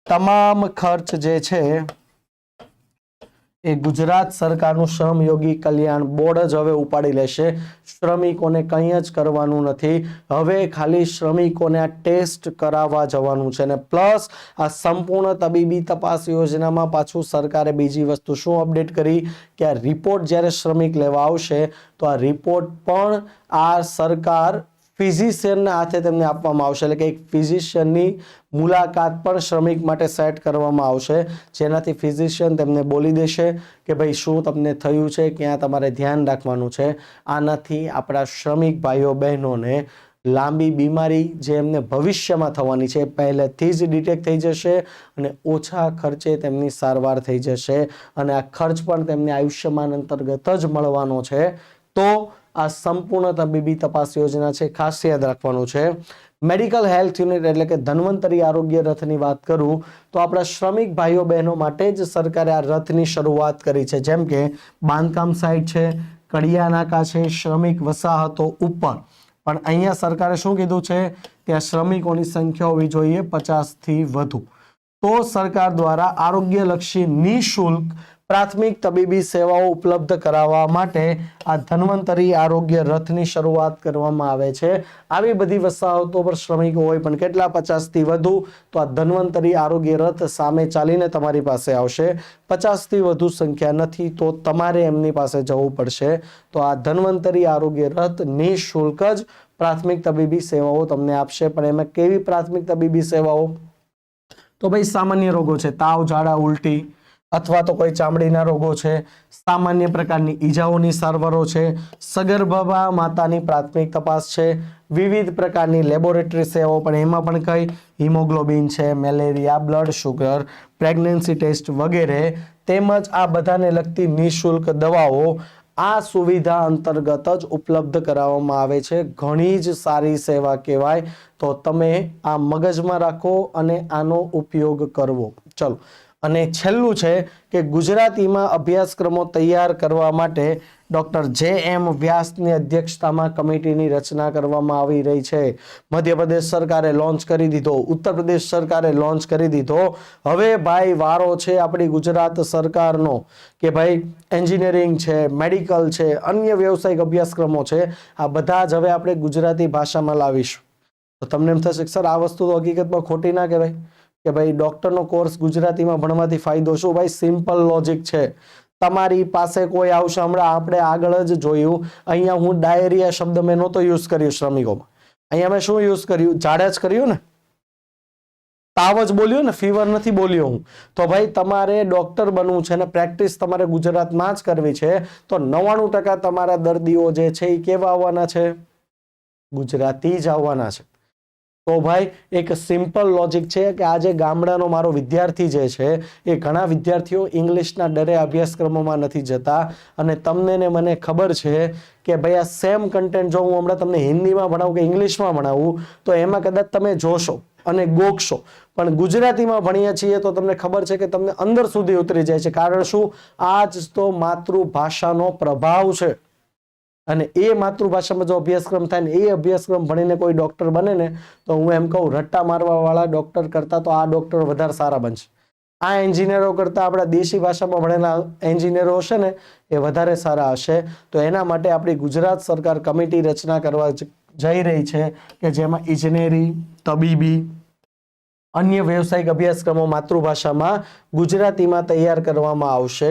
તમામ ખર્ચ જે છે એ ગુજરાત સરકારનું શ્રમયોગી કલ્યાણ બોર્ડ જ હવે ઉપાડી લેશે. શ્રમિકોને કંઈ જ કરવાનું નથી. હવે ખાલી શ્રમિકોને આ ટેસ્ટ કરાવવા જવાનું છે. અને પ્લસ આ સંપૂર્ણ તબીબી તપાસ યોજનામાં પાછું સરકારે બીજી વસ્તુ શું અપડેટ કરી કે આ રિપોર્ટ જ્યારે શ્રમિક લેવા આવશે તો આ રિપોર્ટ પણ આ સરકાર ફિઝિશિયનના હાથે તેમને આપવામાં આવશે. એટલે કે એક ફિઝિશિયનની મુલાકાત પણ શ્રમિક માટે સેટ કરવામાં આવશે, જેનાથી ફિઝિશિયન તેમને બોલી દેશે કે ભાઈ શું તમને થયું છે, ક્યાં તમારે ધ્યાન રાખવાનું છે. આનાથી આપણા શ્રમિક ભાઈઓ બહેનોને લાંબી બીમારી જે એમને ભવિષ્યમાં થવાની છે પહેલેથી જ ડિટેક્ટ થઈ જશે અને ઓછા ખર્ચે તેમની સારવાર થઈ જશે. અને આ ખર્ચ પણ તેમને આયુષ્યમાન અંતર્ગત જ મળવાનો છે. તો આ સંપૂર્ણ તબીબી તપાસ યોજના છે, ખાસ યાદ રાખવાનું છે. મેડિકલ હેલ્થ યુનિટ એટલે કે ધન્વંતરી આરોગ્ય રથની વાત કરું તો આપણા શ્રમિક ભાઈઓ બહેનો માટે જ સરકારે આ રથની શરૂઆત કરી છે. જેમ કે બાંધકામ સાઇટ છે, કડિયા નાકા છે, શ્રમિક વસાહતો ઉપર. પણ અહીંયા સરકારે શું કીધું છે કે આ શ્રમિકોની સંખ્યા હોવી જોઈએ 50 થી વધુ. તો સરકાર દ્વારા આરોગ્યલક્ષી નિઃશુલ્ક પ્રાથમિક તબીબી સેવાઓ ઉપલબ્ધ કરાવવા માટે આ ધન્વંતરી આરોગ્ય રથની શરૂઆત કરવામાં આવે છે. આવી બધી વસાહતો પર શ્રમિકો હોય પણ કેટલા 50 થી વધુ. તો આ ધન્વંતરી આરોગ્ય રથ સામે ચાલીને તમારી પાસે આવશે. 50 થી વધુ સંખ્યા નથી તો તમારે એમની પાસે જવું પડશે. તો આ ધન્વંતરી આરોગ્ય રથ નિઃશુલ્ક જ પ્રાથમિક તબીબી સેવાઓ તમને આપશે. પણ એમાં કેવી પ્રાથમિક તબીબી સેવાઓ? તો ભાઈ સામાન્ય રોગો છે, તાવ, ઝાડા, ઉલટી, અથવા તો કોઈ ચામડીના રોગો છે, સામાન્ય પ્રકારની ઈજાઓની સારવારો છે, સગર્ભા માતાની પ્રાથમિક તપાસ છે, વિવિધ પ્રકારની લેબોરેટરી સેવાઓ પણ એમાં પણ કઈ હિમોગ્લોબિન છે, malaria, blood sugar, pregnancy test વગેરે, તેમજ આ બધાને લગતી નિઃશુલ્ક દવાઓ આ સુવિધા અંતર્ગત જ ઉપલબ્ધ કરાવવામાં આવે છે. ઘણી જ સારી સેવા કહેવાય. તો તમે આ મગજમાં રાખો અને આનો ઉપયોગ કરવો. ચલો, અને છેલ્લું છે કે ગુજરાતીમાં અભ્યાસક્રમો તૈયાર કરવા માટે ડોક્ટર જે.એમ. વ્યાસની અધ્યક્ષતામાં કમિટીની રચના કરવામાં આવી રહી છે. મધ્યપ્રદેશ સરકારે લોન્ચ કરી દીધો, ઉત્તર પ્રદેશ સરકારે લોન્ચ કરી દીધો. હવે ભાઈ વારો છે આપણી ગુજરાત સરકારનો કે ભાઈ એન્જિનિયરિંગ છે, મેડિકલ છે, અન્ય વ્યવસાયિક અભ્યાસક્રમો છે, આ બધા જ હવે આપણે ગુજરાતી ભાષામાં લાવીશું. તો તમને એમ થશે સર આ વસ્તુ તો હકીકતમાં ખોટી ના કહેવાય કે ભાઈ ડોક્ટરનો કોર્સ ગુજરાતીમાં ભણવાથી ફાયદો શું? ભાઈ સિમ્પલ લોજિક છે. તમારી પાસે કોઈ આવશે, હમણાં આપણે આગળ જ જોયું, અહીંયા હું ડાયરિયા શબ્દ મેં નહોતો યુઝ કર્યો શ્રમિકોમાં. અહીંયા મેં શું યુઝ કર્યું? ઝાડા જ કર્યું ને, તાવ જ બોલ્યો ને, ફીવર નથી બોલ્યો હું. તો ભાઈ તમારે ડોક્ટર બનવું છે ને પ્રેક્ટિસ તમારે ગુજરાતમાં જ કરવી છે. તો 99% તમારા દર્દીઓ જે છે એ કેવા આવવાના છે? ગુજરાતી જ આવવાના છે. તો ભાઈ એક સિમ્પલ લોજિક છે કે આજે ગામડાનો મારો વિદ્યાર્થી જે છે એ ઘણા વિદ્યાર્થીઓ ઇંગ્લિશના ડરે અભ્યાસક્રમોમાં નથી જતા. અને તમને ને મને ખબર છે કે ભાઈ આ સેમ કન્ટેન્ટ જો હું હમણાં તમને હિન્દીમાં ભણાવું કે ઇંગ્લિશમાં ભણાવું તો એમાં કદાચ તમે જોશો અને ગોખશો, પણ ગુજરાતીમાં ભણીએ છીએ તો તમને ખબર છે કે તમને અંદર સુધી ઉતરી જાય છે. કારણ શું? આ જ તો માતૃભાષાનો પ્રભાવ છે. અને એ માતૃભાષામાં જો અભ્યાસક્રમ થાય ને એ અભ્યાસક્રમ ભણીને કોઈ ડોક્ટર બને ને તો હું એમ કહું રટ્ટા મારવા વાળા ડોક્ટર કરતા તો આ ડોક્ટર વધારે સારા બનશે. આ એન્જિનિયરો કરતા આપણા દેશી ભાષામાં ભણેલા એન્જિનિયરો હશે ને એ વધારે સારા હશે. તો એના માટે આપણી ગુજરાત સરકાર કમિટી રચના કરવા જઈ રહી છે કે જેમાં ઇજનેરી, તબીબી, અન્ય વ્યવસાયિક અભ્યાસક્રમો માતૃભાષામાં ગુજરાતીમાં તૈયાર કરવામાં આવશે.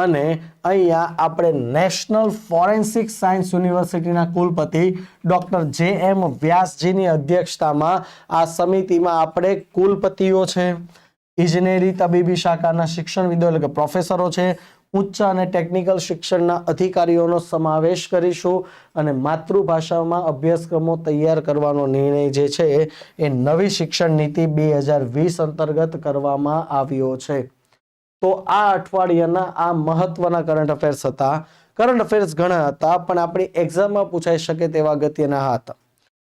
અને અહીંયા આપણે નેશનલ ફોરેન્સિક સાયન્સ યુનિવર્સિટીના કુલપતિ ડોક્ટર JM વ્યાસજીની અધ્યક્ષતામાં આ સમિતિમાં આપણે કુલપતિઓ છે, ઇજનેરી તબીબી શાખાના શિક્ષણવિદો એટલે કે પ્રોફેસરો છે, ઉચ્ચ અને ટેકનિકલ શિક્ષણના અધિકારીઓનો સમાવેશ કરીશું અને માતૃભાષામાં અભ્યાસક્રમો તૈયાર કરવાનો નિર્ણય જે છે એ નવી શિક્ષણ નીતિ 2020 અંતર્ગત કરવામાં આવ્યો છે. તો આ અઠવાડિયાના આ મહત્વના કરંટ અફેર્સ હતા. કરંટ અફેર્સ ઘણા હતા પણ આપણી એક્ઝામમાં પૂછાઈ શકે તેવા અગત્યના હતા.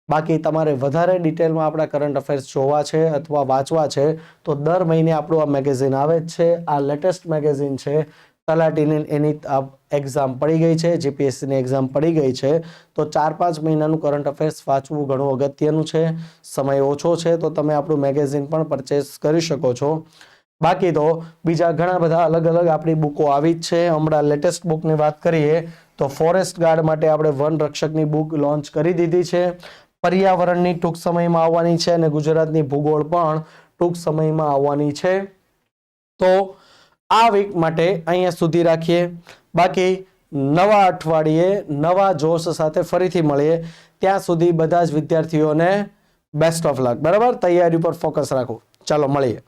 બાકી તમારે વધારે ડિટેલમાં આપણા કરંટ અફેર્સ જોવા છે અથવા વાંચવા છે તો દર મહિને આપણું આ મેગેઝિન આવે જ છે. આ લેટેસ્ટ મેગેઝિન છે. તલાટીની એની એક્ઝામ પડી ગઈ છે, જીપીએસસીની એક્ઝામ પડી ગઈ છે. તો 4-5 મહિનાનું કરંટ અફેર્સ વાંચવું ઘણું અગત્યનું છે. સમય ઓછો છે તો તમે આપણું મેગેઝિન પણ પરચેસ કરી શકો છો. બાકી તો બીજા ઘણા બધા અલગ અલગ આપણી બુકો આવી જ છે. હમણાં લેટેસ્ટ બુકની વાત કરીએ તો ફોરેસ્ટ ગાર્ડ માટે આપણે વન રક્ષકની બુક લોન્ચ કરી દીધી છે. પર્યાવરણની ટૂંક સમયમાં આવવાની છે અને ગુજરાતની ભૂગોળ પણ ટૂંક સમયમાં આવવાની છે. તો આ વીક માટે અહીંયા સુધી રાખીએ. બાકી નવા અઠવાડિયે નવા જોશ સાથે ફરીથી મળીએ. ત્યાં સુધી બધા જ વિદ્યાર્થીઓને બેસ્ટ ઓફ લક. બરાબર, તૈયારી પર ફોકસ રાખો. ચાલો મળીએ.